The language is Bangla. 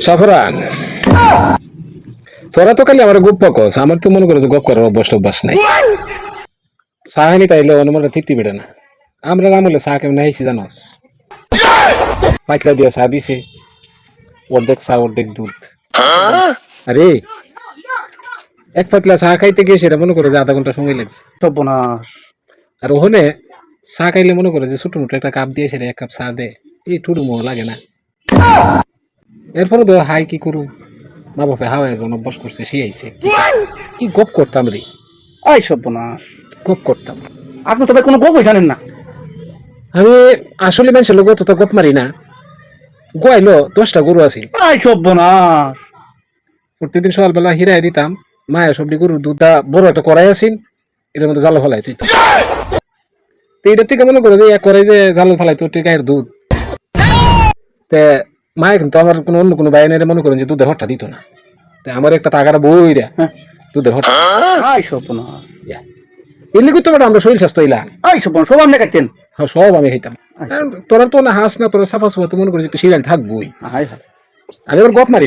সাফরান, তোরা তো খালি আমার গপ্প কস, আমার তো মনে করে যে গপ করার অভ্যাস নাই। সাহানি তাইলে অনুমানটা তৃপ্তি বেড়ে না। আমরা আমলে চা কেমন আইসি জানস, পাতলা দিয়া চা দিছে, অর্ধেক চা অর্ধেক দুধ। আরে এক পাতলা চা খাইতে গিয়ে সেটা মনে করে যে আধা ঘন্টা সময় লাগছে। সর্বনাশ। আর ওখানে চা খাইলে মনে করে যে ছোট মোটো একটা কাপ দিয়ে সেটা এক কাপ চা দে, এই ঠুটু মোহ লাগে না। এরপরে তো হাই কি করু, মা বাপে হাওয়া একজন অভ্যাস করছে, সে আইছে কি গপ করতাম রে, আই সর্বনাশ। গপ করতাম। আপনি তবে কোনো গপই জানেন না। আমি আসলে মানুষের লোক তো গপ মারি না। গোয়াইলো 10টা গরু আছে, আই সর্বনাশ। প্রতিদিন সকালবেলা হিরাই দিতাম, মায়া সবজি গরুর দুধটা বড় একটা কড়াই আছিল, এটার মধ্যে জাল ফেলাই তুই। তো এটার থেকে মনে করো যে এক কড়াই যে জাল ফেলাই তোর গায়ের দুধ, তে মায়া কিন্তু আমার অন্য কোনো বাইনের মনে করেন যে দুধের হট্টা দিত না। তা আমার একটা টাকাটা বইরা দুধের হট্টা, আই সর্বনাশ। এমনি করতে পারো আমরা শরীর স্বাস্থ্য হইলা। আই সর্বনাশ, সব আপনি খাইতেন? হ্যাঁ, সব আমি খাইতাম। কারণ তোরা তো না হাস না, তোরা সাফা সুফা তো মনে করিস একটু সিরিয়াল থাকবোই। আই হায়। আমি আবার গপ মারি না।